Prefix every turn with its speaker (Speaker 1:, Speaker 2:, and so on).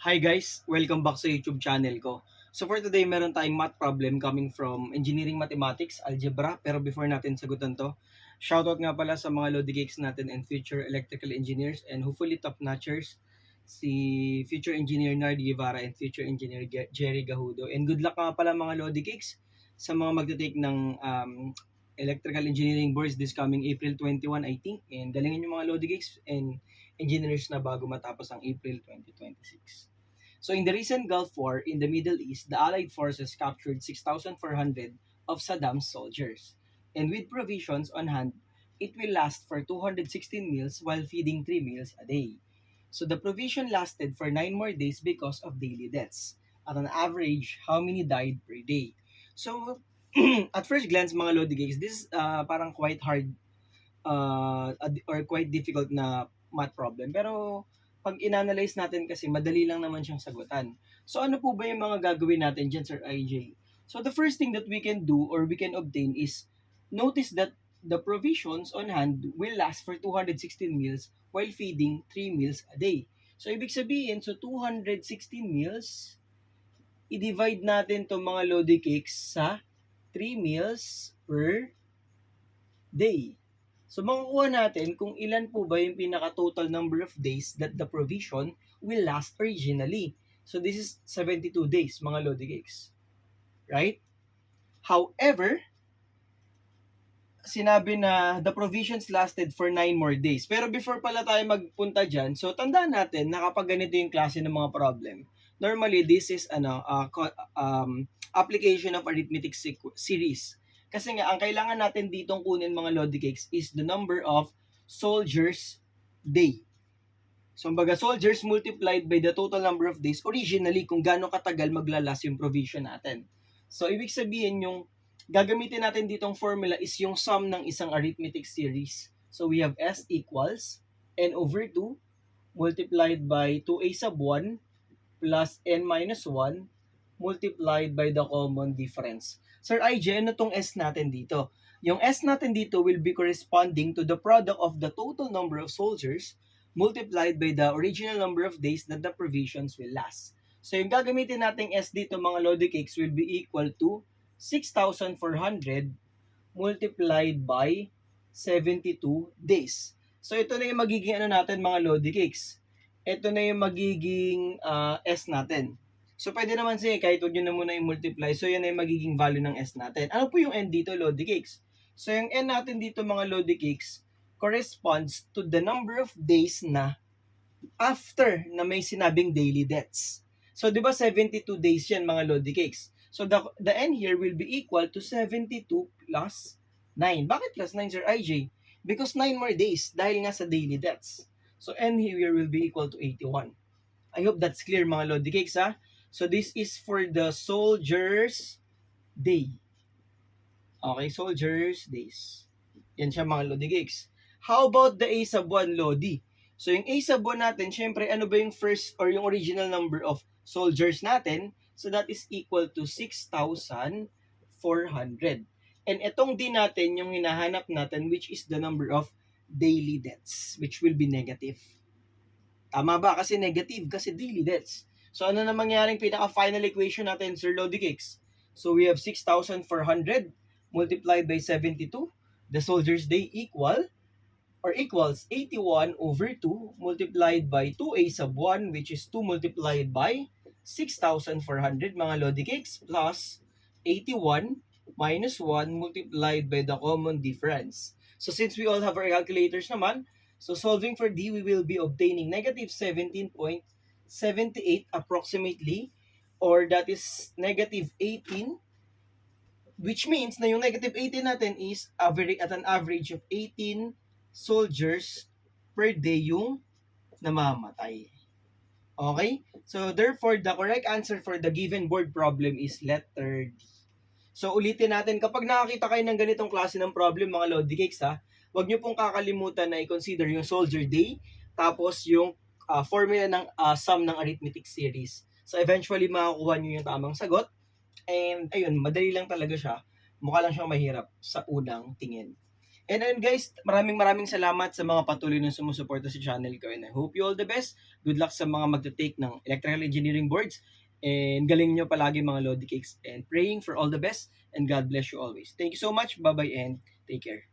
Speaker 1: Hi guys! Welcome back sa YouTube channel ko. So for today, meron tayong math problem coming from Engineering Mathematics, Algebra. Pero before natin sagutan to, shoutout nga pala sa mga Lodi Geeks natin and future electrical engineers and hopefully top-notchers, si future engineer Nardi Guevara and future engineer Jerry Gahudo. And good luck nga pala mga Lodi Geeks sa mga magte-take ng electrical engineering boards this coming April 21, I think. And galingin yung mga Lodi Geeks and engineers na bago matapos ang April 2026. So in the recent Gulf War in the Middle East, the Allied forces captured 6,400 of Saddam's soldiers. And with provisions on hand, it will last for 216 meals while feeding 3 meals a day. So the provision lasted for 9 more days because of daily deaths. At an average, how many died per day? So, at first glance mga Lodi Gigs, this is parang quite hard or quite difficult na math problem. Pero pag inanalyze natin kasi madali lang naman siyang sagutan. So ano po ba yung mga gagawin natin dyan, Sir IJ? So the first thing that we can do or we can obtain is notice that the provisions on hand will last for 216 meals while feeding 3 meals a day. So ibig sabihin, so 216 meals, i-divide natin itong mga Lodi cakes sa 3 meals per day. So makukuha natin kung ilan po ba yung pinaka-total number of days that the provision will last originally. So this is 72 days, mga Lodi Cakes. Right? However, sinabi na the provisions lasted for 9 more days. Pero before pala tayo magpunta dyan, so tandaan natin na kapag ganito yung klase ng mga problem, normally this is application of arithmetic series. Kasi nga, ang kailangan natin ditong kunin mga Lodi Cakes is the number of soldiers day. So, kumbaga, soldiers multiplied by the total number of days originally kung gaano katagal maglalas yung provision natin. So, ibig sabihin yung gagamitin natin ditong formula is yung sum ng isang arithmetic series. So, we have S equals N over 2 multiplied by 2A sub 1 plus N minus 1 multiplied by the common difference. Sir IJ, ano tong S natin dito? Yung S natin dito will be corresponding to the product of the total number of soldiers multiplied by the original number of days that the provisions will last. So yung gagamitin nating S dito mga Lodi Cakes will be equal to 6,400 multiplied by 72 days. So ito na yung magiging ano natin mga Lodi Cakes. Ito na yung magiging S natin. So, pwede naman siya kahit huwag nyo na muna i-multiply. So, yan ay magiging value ng S natin. Ano po yung N dito, Lodi Cakes? So, yung N natin dito, mga Lodi Cakes, corresponds to the number of days na after na may sinabing daily deaths. So, di ba 72 days yan, mga Lodi Cakes? So, the N here will be equal to 72 plus 9. Bakit plus 9, Sir IJ? Because 9 more days dahil nga sa daily deaths. So, N here will be equal to 81. I hope that's clear, mga Lodi Cakes, ha? So, this is for the soldiers' day. Okay, soldiers' days. Yan siya mga Lodi Cakes. How about the A sub 1, Lodi? So, yung A sub 1 natin, syempre, ano ba yung first or yung original number of soldiers natin? So, that is equal to 6,400. And itong D natin, yung hinahanap natin, which is the number of daily deaths, which will be negative. Tama ba? Kasi negative, kasi daily deaths. So, ano na mangyaring pinaka-final equation natin, Sir Lodi Cakes? So, we have 6,400 multiplied by 72. The soldier's day equals 81 over 2 multiplied by 2A sub 1, which is 2 multiplied by 6,400, mga Lodi Cakes, plus 81 minus 1 multiplied by the common difference. So, since we all have our calculators naman, so solving for D, we will be obtaining negative 17.78 approximately, or that is negative 18, which means na yung negative 18 natin is at an average of 18 soldiers per day yung namamatay. Okay? So, therefore, the correct answer for the given board problem is letter D. So, ulitin natin, kapag nakakita kayo ng ganitong klase ng problem, mga Lodi Cakes, ha, huwag nyo pong kakalimutan na i-consider yung soldier day, tapos yung formula ng sum ng arithmetic series. So, eventually, makakuha nyo yung tamang sagot. And, ayun, madali lang talaga siya. Mukha lang siyang mahirap sa unang tingin. And ayun guys, maraming salamat sa mga patuloy na sumusuporta sa channel ko. And I hope you all the best. Good luck sa mga magte-take ng electrical engineering boards. And galing nyo palagi mga Lodi Cakes. And praying for all the best. And God bless you always. Thank you so much. Bye-bye and take care.